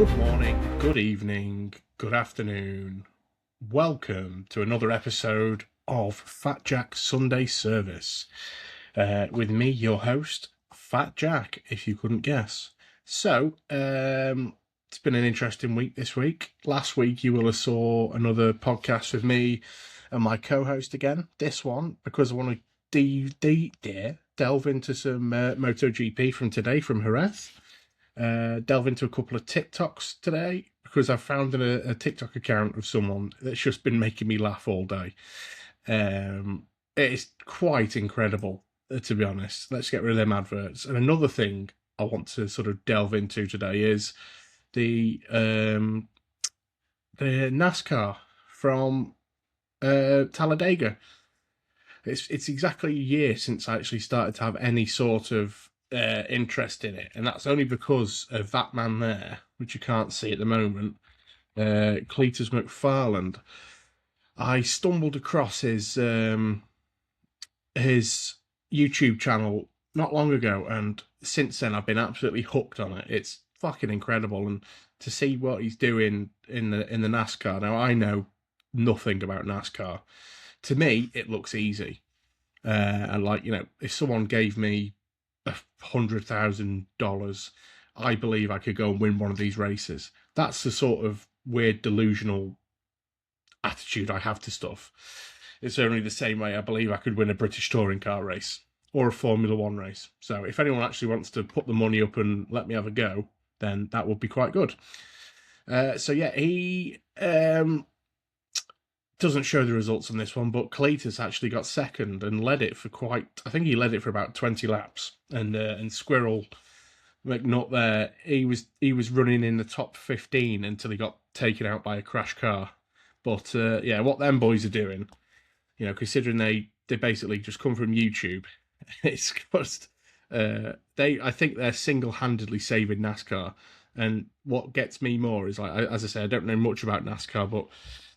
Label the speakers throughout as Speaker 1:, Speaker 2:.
Speaker 1: Good morning, good evening, good afternoon. Welcome to another episode of Fat Jack Sunday Service. With me, your host, Fat Jack, if you couldn't guess. So, it's been an interesting week this week. Last week, you will have saw another podcast with me and my co-host again. This one, because I want to delve into some MotoGP from today from Jerez. Delve into a couple of TikToks today because I found a TikTok account of someone that's just been making me laugh all day. It's quite incredible, to be honest. Let's get rid of them adverts. And another thing I want to sort of delve into today is the NASCAR from Talladega. It's exactly a year since I actually started to have any sort of interest in it, and that's only because of that man there, which you can't see at the moment, Cleetus McFarland. I stumbled across his YouTube channel not long ago, and since then I've been absolutely hooked on it. It's fucking incredible, and to see what he's doing in the NASCAR. Now, I know nothing about NASCAR. To me, it looks easy. And like, you know, if someone gave me $100,000, I believe I could go and win one of these races. That's the sort of weird delusional attitude I have to stuff. It's only the same way I believe I could win a British touring car race or a Formula One race. So if anyone actually wants to put the money up and let me have a go, then that would be quite good. So yeah, he doesn't show the results on this one, but Cleetus actually got second and led it for I think he led it for about 20 laps. And Squirrel McNutt there, he was running in the top 15 until he got taken out by a crash car. But yeah, what them boys are doing, you know, considering they basically just come from YouTube, it's just I think they're single-handedly saving NASCAR. And what gets me more is, like, as I say, I don't know much about NASCAR, but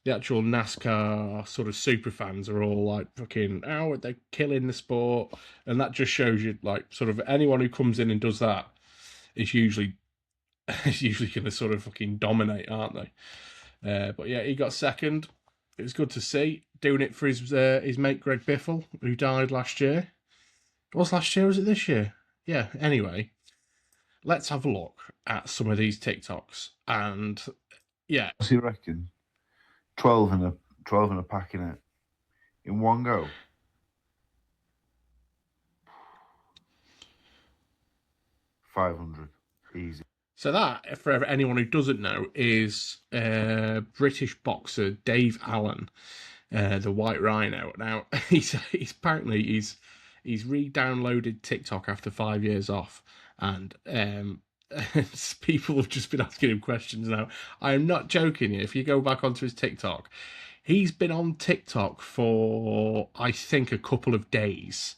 Speaker 1: the actual NASCAR sort of super fans are all like, fucking, oh, they're killing the sport. And that just shows you, like, sort of anyone who comes in and does that is usually going to sort of fucking dominate, aren't they? But yeah, he got second. It was good to see. Doing it for his mate Greg Biffle, who died last year. It was last year, was it this year? Yeah, anyway. Let's have a look at some of these TikToks. And yeah.
Speaker 2: What's he reckon? 12 in a pack in it. In one go. $500. Easy.
Speaker 1: So that, for anyone who doesn't know, is British boxer Dave Allen, the White Rhino. Now, he's re-downloaded TikTok after 5 years off, and people have just been asking him questions now. I am not joking you. If you go back onto his TikTok, he's been on TikTok for, I think, a couple of days,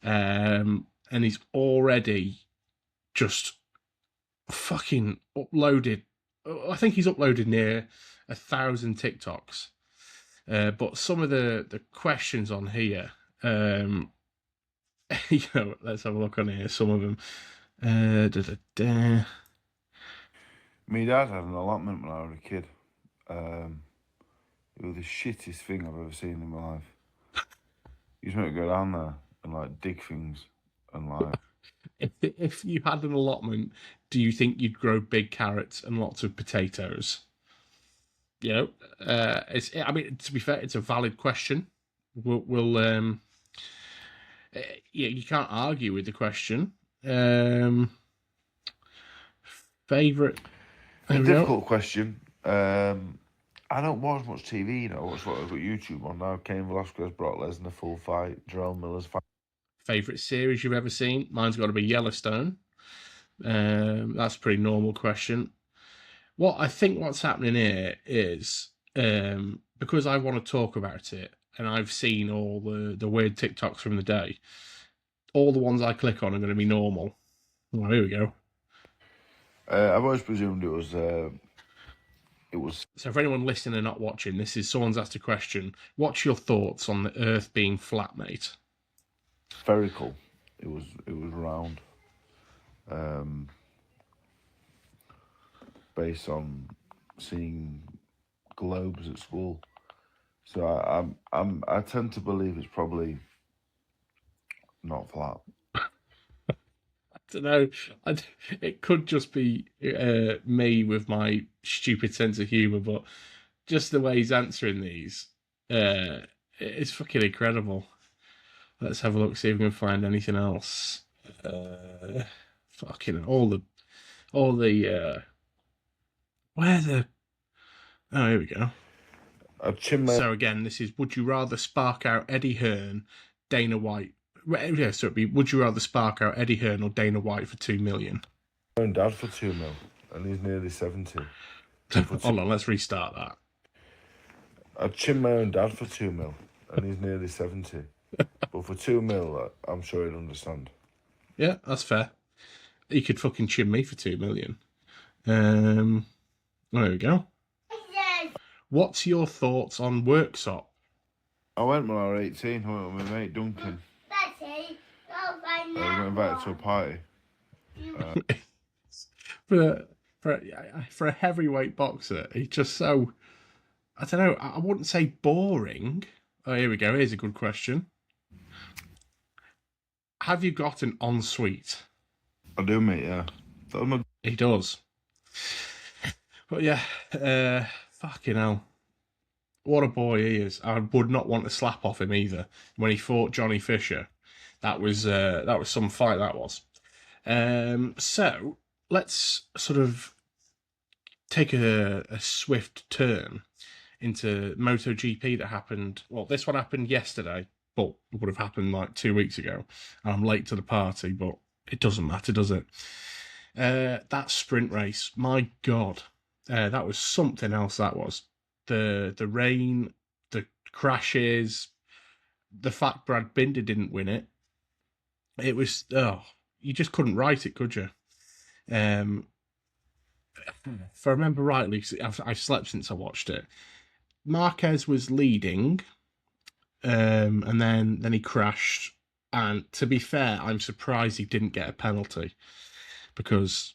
Speaker 1: and he's already just fucking uploaded. I think he's uploaded near 1,000 TikToks. But some of the questions on here, you know, let's have a look on here. Some of them.
Speaker 2: My dad had an allotment when I was a kid. It was the shittest thing I've ever seen in my life. You just want to go down there and like dig things and like.
Speaker 1: If you had an allotment, do you think you'd grow big carrots and lots of potatoes? You know, I mean, to be fair, it's a valid question. We'll yeah, you can't argue with the question. Favorite?
Speaker 2: A difficult question. I don't watch much TV, you know. I've got YouTube on now. Cain Velasquez, Brock Lesnar, full fight. Jerome Miller's fight.
Speaker 1: Favorite series you've ever seen? Mine's got to be Yellowstone. That's a pretty normal question. What's happening here is, because I want to talk about it, and I've seen all the weird TikToks from the day, all the ones I click on are going to be normal. Well, here we go.
Speaker 2: I've always presumed it was.
Speaker 1: So for anyone listening and not watching, this is someone's asked a question. What's your thoughts on the Earth being flat, mate?
Speaker 2: Spherical. It was round. based on seeing globes at school. So I tend to believe it's probably not flat.
Speaker 1: I don't know. It could just be me with my stupid sense of humour, but just the way he's answering these, it's fucking incredible. Let's have a look, see if we can find anything else. Fucking all the, where the, oh, here we go. So again, this is, would you rather spark out Eddie Hearn, Dana White? Yeah, so it'd be, would you rather spark out Eddie Hearn or Dana White for $2 million?
Speaker 2: My own dad for $2 million, and he's nearly 70.
Speaker 1: Hold on, let's restart that.
Speaker 2: I'd chin my own dad for $2 million, and he's nearly 70. But for $2 million, I'm sure he'd understand.
Speaker 1: Yeah, that's fair. He could fucking chin me for $2 million. There we go. What's your thoughts on Worksop?
Speaker 2: I went when I was 18. I went with my mate Duncan. We got invited to a party.
Speaker 1: For a heavyweight boxer, he's just so, I don't know, I wouldn't say boring. Oh, here we go. Here's a good question. Have you got an ensuite?
Speaker 2: I do, mate, yeah.
Speaker 1: He does. But yeah, fucking hell. What a boy he is. I would not want to slap off him either. When he fought Johnny Fisher, that was some fight, that was. So let's sort of take a swift turn into MotoGP that happened. Well, this one happened yesterday, but it would have happened like 2 weeks ago. I'm late to the party, but it doesn't matter, does it? That sprint race, my God, that was something else. That was the rain, the crashes, the fact Brad Binder didn't win it. It was you just couldn't write it, could you? If I remember rightly, I've slept since I watched it. Marquez was leading, and then he crashed. And to be fair, I'm surprised he didn't get a penalty, because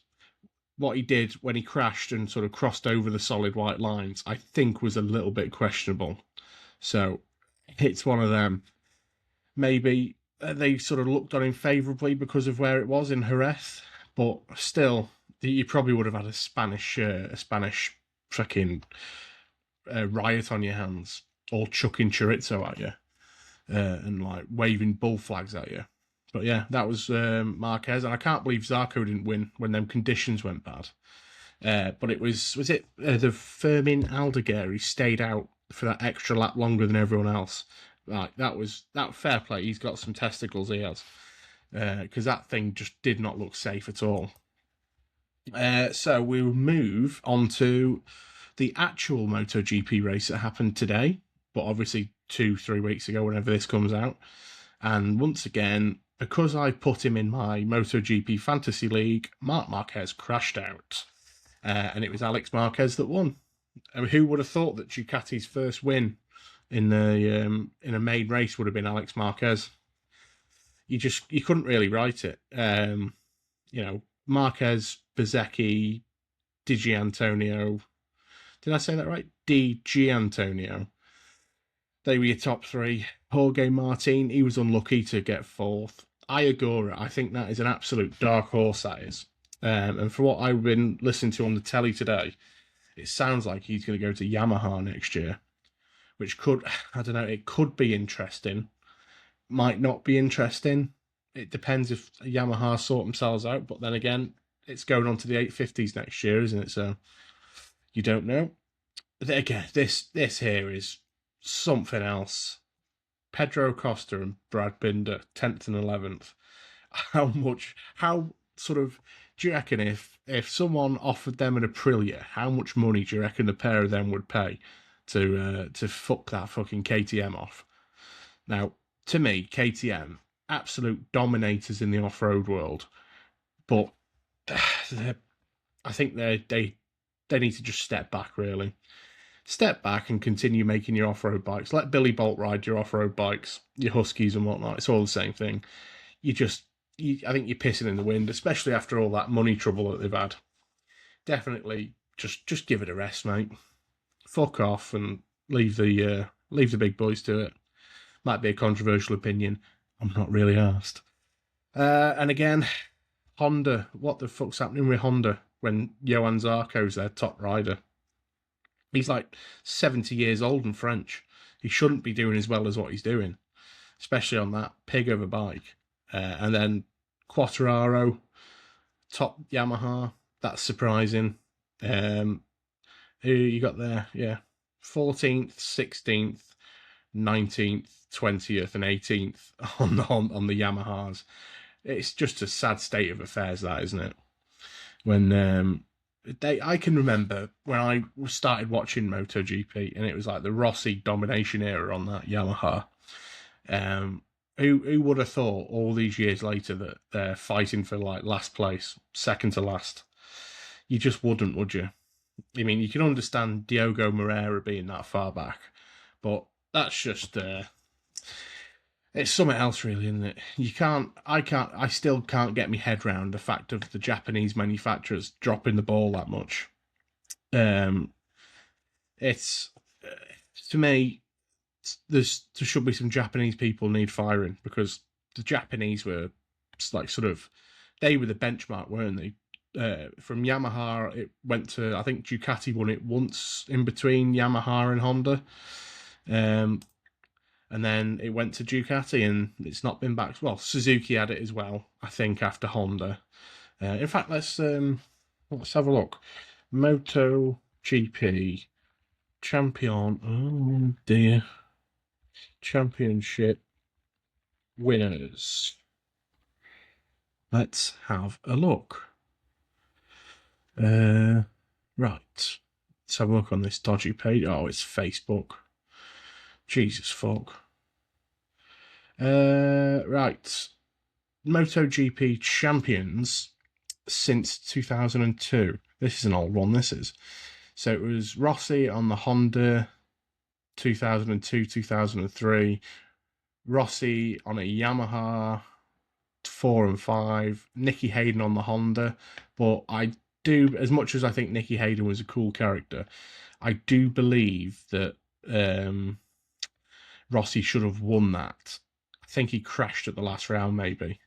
Speaker 1: what he did when he crashed and sort of crossed over the solid white lines, I think was a little bit questionable. So it's one of them. Maybe they sort of looked on him favourably because of where it was in Jerez, but still, you probably would have had a Spanish fucking riot on your hands, all chucking chorizo at you, and like waving bull flags at you. But yeah, that was Marquez, and I can't believe Zarco didn't win when them conditions went bad. But it was it the Fermin Aldeguer who stayed out for that extra lap longer than everyone else. Like that fair play. He's got some testicles, he has, because that thing just did not look safe at all. So we'll move on to the actual MotoGP race that happened today, but obviously 2-3 weeks ago, whenever this comes out. And once again, because I put him in my MotoGP Fantasy League, Marc Marquez crashed out. And it was Alex Marquez that won. I mean, who would have thought that Ducati's first win in a main race would have been Alex Marquez? You couldn't really write it. Marquez, Bezzecchi, Di Gianantonio. Did I say that right? Di Gianantonio. They were your top three. Jorge Martin, he was unlucky to get fourth. Iagora, I think that is an absolute dark horse, that is. And for what I've been listening to on the telly today, it sounds like he's going to go to Yamaha next year, which could, I don't know, it could be interesting. Might not be interesting. It depends if Yamaha sort themselves out. But then again, it's going on to the 850s next year, isn't it? So you don't know. But again, this here is something else. Pedro Costa and Brad Binder, 10th and 11th. How sort of, do you reckon if someone offered them an Aprilia, how much money do you reckon the pair of them would pay to fuck that fucking KTM off? Now, to me, KTM, absolute dominators in the off-road world, but I think they need to just step back, really. Step back and continue making your off-road bikes. Let Billy Bolt ride your off-road bikes, your Huskies and whatnot. It's all the same thing. I think you're pissing in the wind, especially after all that money trouble that they've had. Definitely just give it a rest, mate. Fuck off and leave the big boys to it. Might be a controversial opinion. I'm not really asked. And again, Honda. What the fuck's happening with Honda when Johann Zarco's their top rider? He's like 70 years old and French. He shouldn't be doing as well as what he's doing, especially on that pig of a bike. And then Quartararo, top Yamaha. That's surprising. Who you got there? Yeah. 14th, 16th, 19th, 20th, and 18th on the Yamahas. It's just a sad state of affairs, that, isn't it? When I can remember when I started watching MotoGP, and it was like the Rossi domination era on that Yamaha. Who would have thought all these years later that they're fighting for like last place, second to last? You just wouldn't, would you? I mean, you can understand Diogo Moreira being that far back, but that's just it's something else, really, isn't it? I still can't get my head around the fact of the Japanese manufacturers dropping the ball that much. It's to me, there should be some Japanese people need firing, because the Japanese were like they were the benchmark, weren't they? From Yamaha, it went to, I think Ducati won it once in between Yamaha and Honda. And then it went to Ducati, and it's not been back. Well, Suzuki had it as well, I think, after Honda. In fact, let's have a look. Moto GP champion. Oh dear. Championship winners. Let's have a look. Right. Let's have a look on this dodgy page. Oh, it's Facebook. Jesus fuck. Right. MotoGP champions since 2002. This is an old one, this is. So it was Rossi on the Honda 2002, 2003. Rossi on a Yamaha 4 and 5. Nicky Hayden on the Honda. But I do, as much as I think Nicky Hayden was a cool character, I do believe that Rossi should have won that. I think he crashed at the last round, maybe.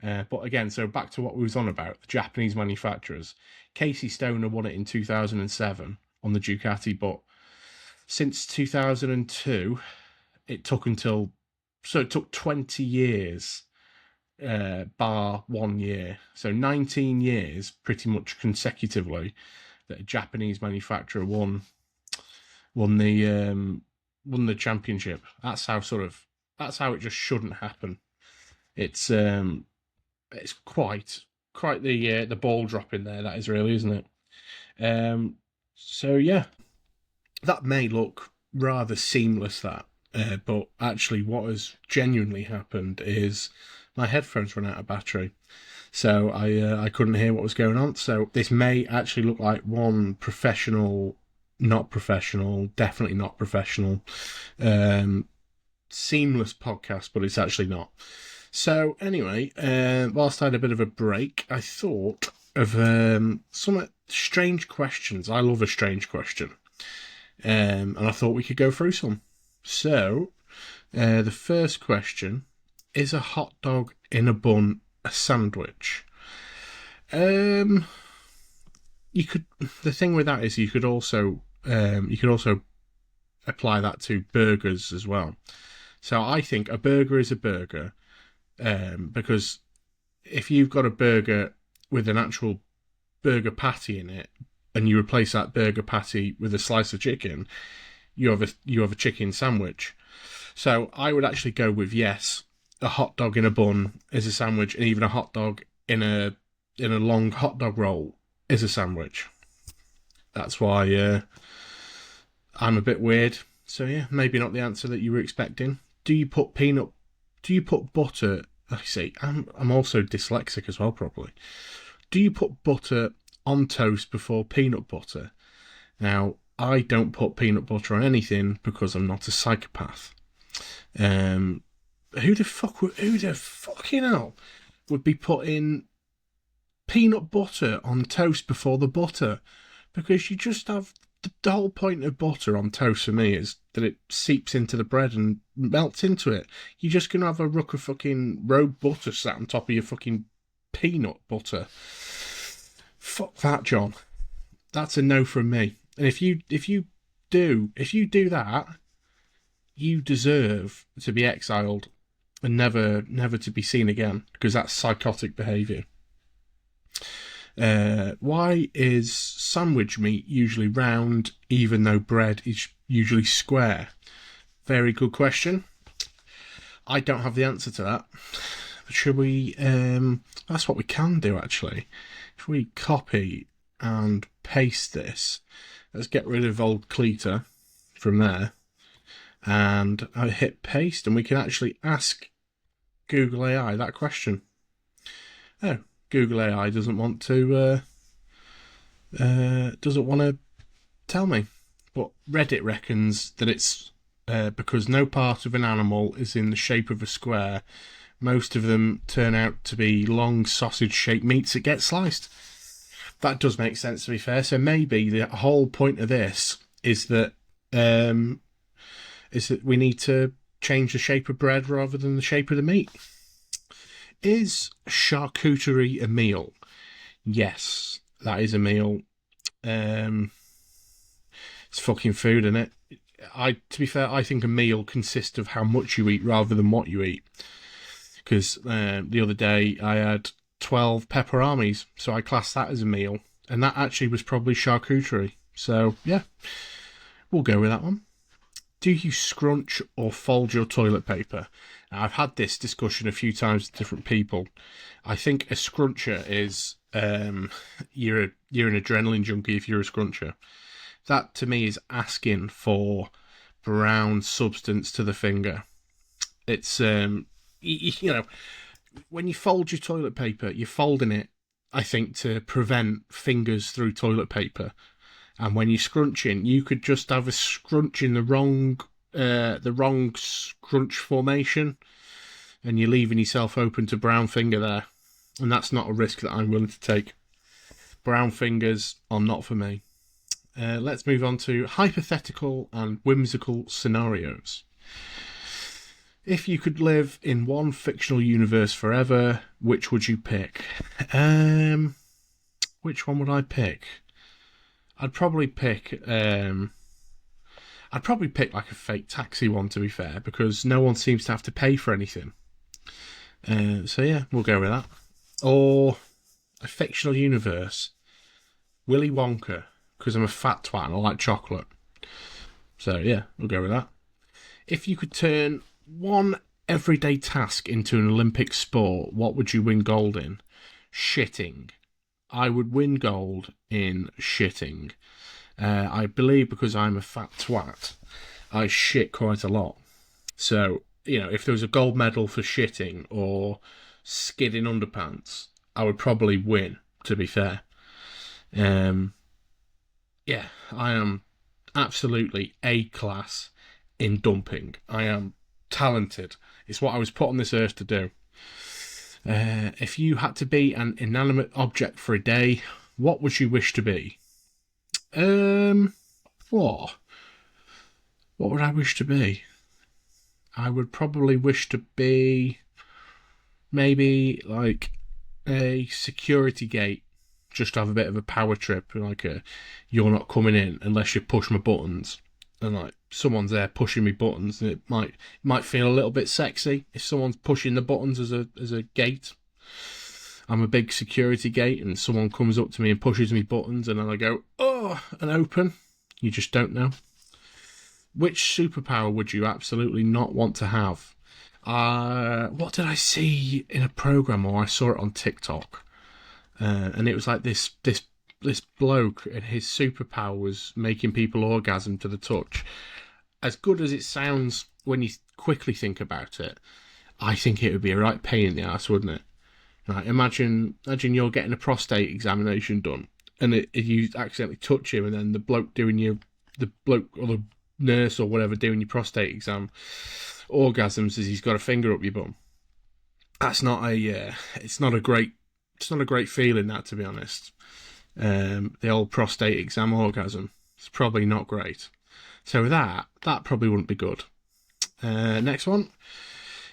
Speaker 1: But again, so back to what we was on about, the Japanese manufacturers. Casey Stoner won it in 2007 on the Ducati, but since 2002, it took 20 years, bar 1 year. So 19 years, pretty much consecutively, that a Japanese manufacturer won the championship. That's how it just shouldn't happen. It's quite the ball dropping there, that is, really, isn't it? So yeah, that may look rather seamless, that, but actually what has genuinely happened is my headphones ran out of battery, so I couldn't hear what was going on. So this may actually look like one professional, not professional, definitely not professional, seamless podcast, but it's actually not. So anyway, whilst I had a bit of a break, I thought of some strange questions. I love a strange question. And I thought we could go through some. So, the first question, is a hot dog in a bun a sandwich? You could. The thing with that is you could also apply that to burgers as well. So I think a burger is a burger, because if you've got a burger with an actual burger patty in it, and you replace that burger patty with a slice of chicken, you have a chicken sandwich. So I would actually go with yes, a hot dog in a bun is a sandwich, and even a hot dog in a long hot dog roll is a sandwich. That's why I'm a bit weird. So yeah, maybe not the answer that you were expecting. Do you put butter? I see. I'm also dyslexic as well, probably. Do you put butter on toast before peanut butter? Now, I don't put peanut butter on anything because I'm not a psychopath. Who the fucking hell would be putting peanut butter on toast before the butter? because you just have the whole point of butter on toast for me is that it seeps into the bread and melts into it. You're just gonna have a ruck of fucking road butter sat on top of your fucking peanut butter. Fuck that, John. That's a no from me. And if you do that, you deserve to be exiled and never to be seen again, because that's psychotic behaviour. Why is sandwich meat usually round even though bread is usually square? Very good question. I don't have the answer to that. But should we... that's what we can do, actually. If we copy and paste this, let's get rid of old Cleeter from there. And I hit paste, and we can actually ask Google AI that question. Oh, Google AI doesn't want to tell me, but Reddit reckons that it's because no part of an animal is in the shape of a square. Most of them turn out to be long sausage-shaped meats that get sliced. That does make sense, to be fair. So maybe the whole point of this is that we need to change the shape of bread rather than the shape of the meat. Is charcuterie a meal? Yes, that is a meal. It's fucking food, isn't it? To be fair, I think a meal consists of how much you eat rather than what you eat. Because the other day I had 12 pepperonis, so I classed that as a meal, and that actually was probably charcuterie. So yeah, we'll go with that one. Do you scrunch or fold your toilet paper? Now, I've had this discussion a few times with different people. I think a scruncher is you're an adrenaline junkie if you're a scruncher. That to me is asking for brown substance to the finger. It's you know, when you fold your toilet paper, you're folding it, I think, to prevent fingers through toilet paper. And when you're scrunching, you could just have a scrunch in the wrong scrunch formation, and you're leaving yourself open to brown finger there. And that's not a risk that I'm willing to take. Brown fingers are not for me. Let's move on to hypothetical and whimsical scenarios. If you could live in one fictional universe forever, which would you pick? Which one would I pick? I'd probably pick like a fake taxi one, to be fair, because no one seems to have to pay for anything. So yeah, we'll go with that. Or a fictional universe, Willy Wonka, because I'm a fat twat and I like chocolate. So yeah, we'll go with that. If you could turn one everyday task into an Olympic sport, what would you win gold in? Shitting. I would win gold in shitting. I believe because I'm a fat twat, I shit quite a lot. So, if there was a gold medal for shitting or skidding underpants, I would probably win, to be fair. Yeah, I am absolutely A-class in dumping. I am talented. It's what I was put on this earth to do. If you had to be an inanimate object for a day, what would you wish to be? What would I wish to be? I would probably wish to be maybe like a security gate, just to have a bit of a power trip, like you're not coming in unless you push my buttons, and like someone's there pushing me buttons, and it might feel a little bit sexy if someone's pushing the buttons as a gate. I'm a big security gate, and someone comes up to me and pushes me buttons, and then I go, oh, and open. You just don't know. Which superpower would you absolutely not want to have? What did I see in a program, or I saw it on TikTok? And it was like this bloke, and his superpower was making people orgasm to the touch. As good as it sounds when you quickly think about it, I think it would be a right pain in the ass, wouldn't it? Right, imagine you're getting a prostate examination done, and you accidentally touch him, and then the bloke or the nurse or whatever doing your prostate exam orgasms as he's got a finger up your bum. That's not it's not a great feeling, that, to be honest. The old prostate exam orgasm. It's probably not great. So that probably wouldn't be good. Next one.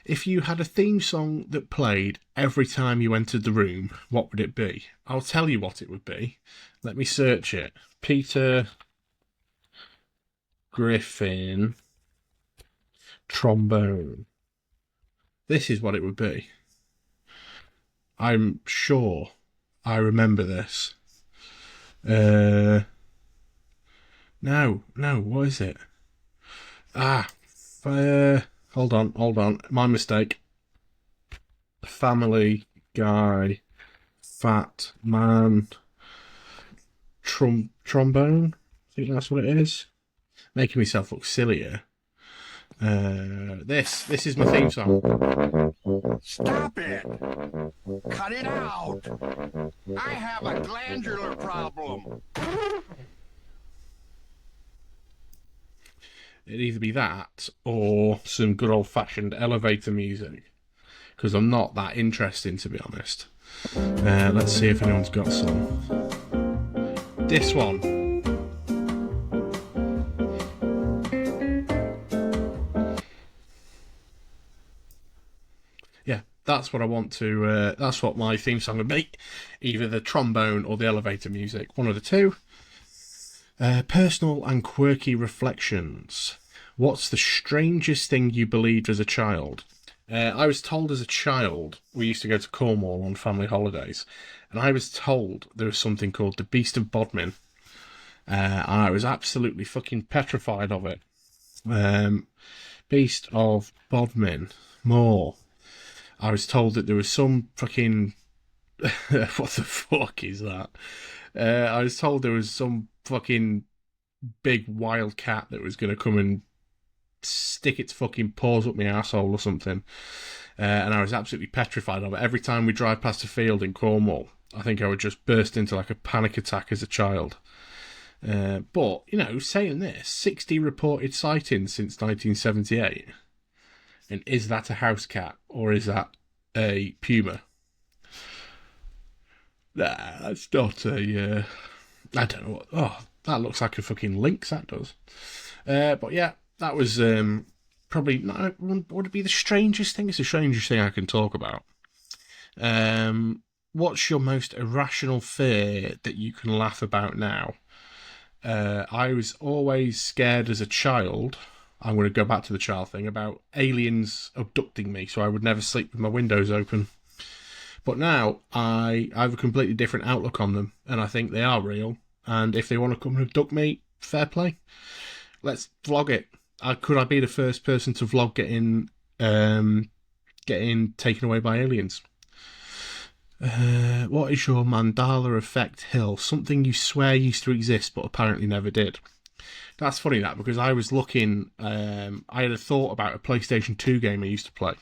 Speaker 1: If you had a theme song that played every time you entered the room, what would it be? I'll tell you what it would be. Let me search it. Peter Griffin trombone. This is what it would be. I'm sure I remember this. No, what is it? Hold on. My mistake. Family Guy, Fat Man, trombone. I think that's what it is. Making myself look sillier. This is my theme song.
Speaker 3: Stop it! Cut it out! I have a glandular problem.
Speaker 1: It'd either be that or some good old-fashioned elevator music, because I'm not that interesting, to be honest. Let's see if anyone's got some. This one. Yeah, that's what I want to. That's what my theme song would be. Either the trombone or the elevator music. One of the two. Personal and quirky reflections. What's the strangest thing you believed as a child? I was told as a child, we used to go to Cornwall on family holidays, and I was told there was something called the Beast of Bodmin, and I was absolutely fucking petrified of it. Beast of Bodmin. More. I was told that there was some fucking... what the fuck is that? I was told there was some fucking big wild cat that was going to come and stick its fucking paws up my arsehole or something. And I was absolutely petrified of it. Every time we drive past a field in Cornwall, I think I would just burst into like a panic attack as a child. But, you know, saying this, 60 reported sightings since 1978. And is that a house cat or is that a puma? Nah, that's not a... I don't know what... Oh, that looks like a fucking lynx, that does. But yeah, that was probably... Would it be the strangest thing? It's the strangest thing I can talk about. What's your most irrational fear that you can laugh about now? I was always scared as a child... I'm going to go back to the child thing about aliens abducting me, so I would never sleep with my windows open. But now I have a completely different outlook on them, and I think they are real. And if they want to come and abduct me, fair play. Let's vlog it. Could I be the first person to vlog getting taken away by aliens? What is your Mandela effect hill? Something you swear used to exist but apparently never did. That's funny, that, because I was looking... I had a thought about a PlayStation 2 game I used to play,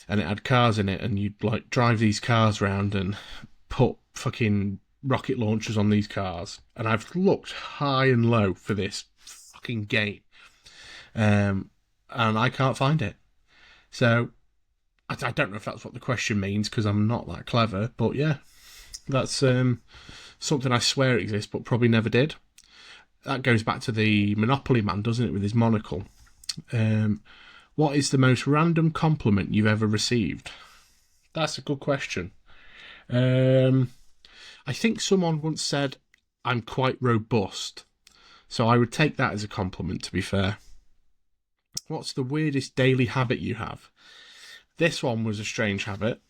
Speaker 1: and it had cars in it, and you'd like drive these cars around and put fucking rocket launchers on these cars. And I've looked high and low for this fucking game, and I can't find it. So I don't know if that's what the question means, because I'm not that clever. But yeah, that's something I swear exists but probably never did. That goes back to the Monopoly man, doesn't it, with his monocle? What is the most random compliment you've ever received? That's a good question. I think someone once said, I'm quite robust. So I would take that as a compliment, to be fair. What's the weirdest daily habit you have? This one was a strange habit.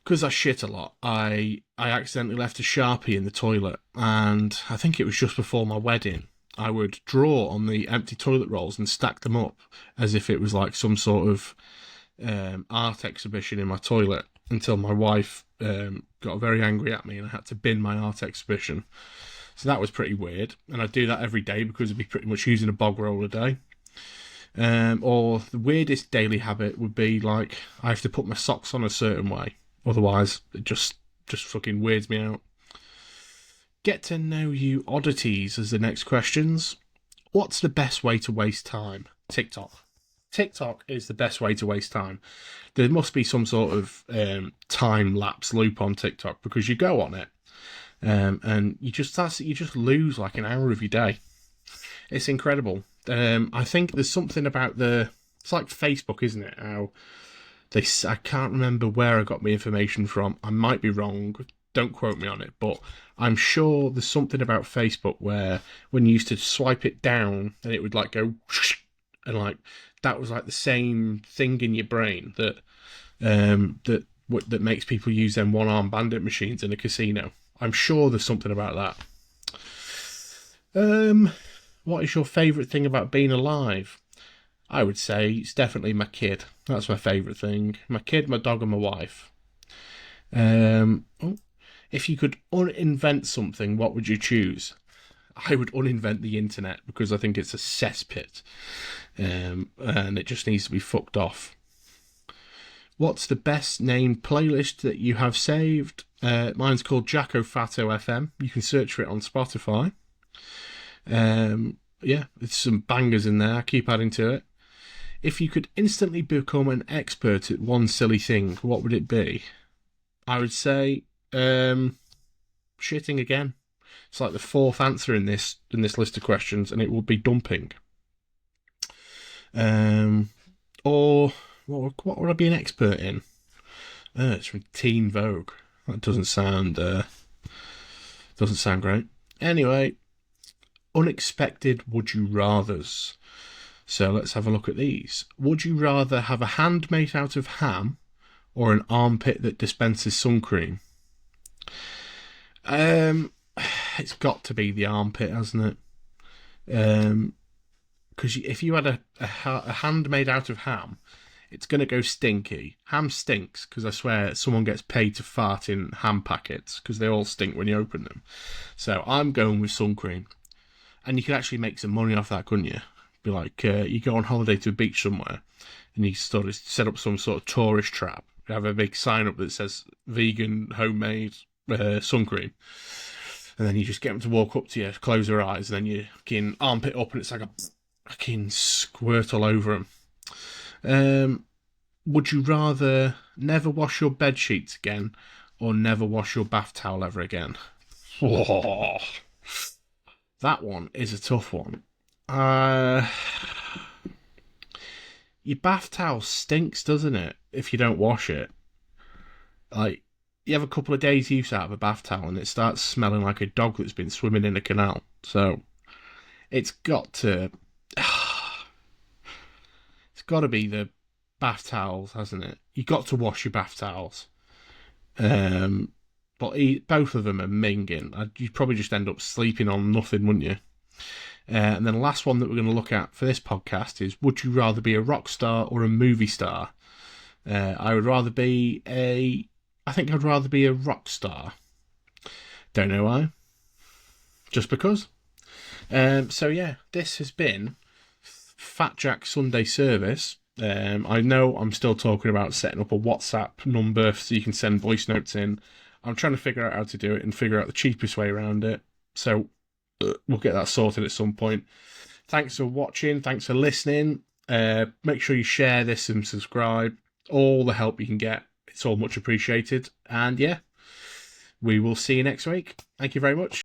Speaker 1: Because I shit a lot, I accidentally left a Sharpie in the toilet, and I think it was just before my wedding. I would draw on the empty toilet rolls and stack them up as if it was like some sort of art exhibition in my toilet, until my wife got very angry at me and I had to bin my art exhibition. So that was pretty weird, and I'd do that every day because I'd be pretty much using a bog roll a day. Or the weirdest daily habit would be like I have to put my socks on a certain way. Otherwise, it just fucking weirds me out. Get to know you oddities as the next questions. What's the best way to waste time? TikTok. TikTok is the best way to waste time. There must be some sort of time-lapse loop on TikTok, because you go on it, and you just lose like an hour of your day. It's incredible. I think there's something about it's like Facebook, isn't it? How I can't remember where I got my information from. I might be wrong. Don't quote me on it, but I'm sure there's something about Facebook where when you used to swipe it down, and it would like go, and like that was like the same thing in your brain that that makes people use them one-arm bandit machines in a casino. I'm sure there's something about that. What is your favourite thing about being alive? I would say it's definitely my kid. That's my favourite thing. My kid, my dog, and my wife. If you could uninvent something, what would you choose? I would uninvent the internet because I think it's a cesspit, and it just needs to be fucked off. What's the best named playlist that you have saved? Mine's called Jacko Fatto FM. You can search for it on Spotify. Yeah, there's some bangers in there. I keep adding to it. If you could instantly become an expert at one silly thing, what would it be? I would say shitting again. It's like the fourth answer in this list of questions, and it would be dumping. Or what would I be an expert in? It's from Teen Vogue. That doesn't sound great. Anyway, unexpected would you rathers. So let's have a look at these. Would you rather have a hand made out of ham or an armpit that dispenses sun cream? It's got to be the armpit, hasn't it? Because if you had a hand made out of ham, it's going to go stinky. Ham stinks because I swear someone gets paid to fart in ham packets because they all stink when you open them. So I'm going with sun cream. And you could actually make some money off that, couldn't you? Be like, you go on holiday to a beach somewhere and you sort of set up some sort of tourist trap. You have a big sign up that says vegan, homemade sun cream. And then you just get them to walk up to you, close their eyes, and then you can armpit up and it's like a fucking squirt all over them. Would you rather never wash your bed sheets again or never wash your bath towel ever again? Whoa. That one is a tough one. Your bath towel stinks, doesn't it, if you don't wash it? Like, you have a couple of days use out of a bath towel and it starts smelling like a dog that's been swimming in a canal. So, it's got to be the bath towels, hasn't it? You got to wash your bath towels. But both of them are minging. You'd probably just end up sleeping on nothing, wouldn't you? And then the last one that we're going to look at for this podcast is, would you rather be a rock star or a movie star? I think I'd rather be a rock star. Don't know why. Just because. So yeah, this has been Fat Jack Sunday Service. I know I'm still talking about setting up a WhatsApp number so you can send voice notes in. I'm trying to figure out how to do it and figure out the cheapest way around it. So we'll get that sorted at some point. Thanks for watching. Thanks for listening. Make sure you share this and subscribe. All the help you can get. It's all much appreciated. And yeah, we will see you next week. Thank you very much.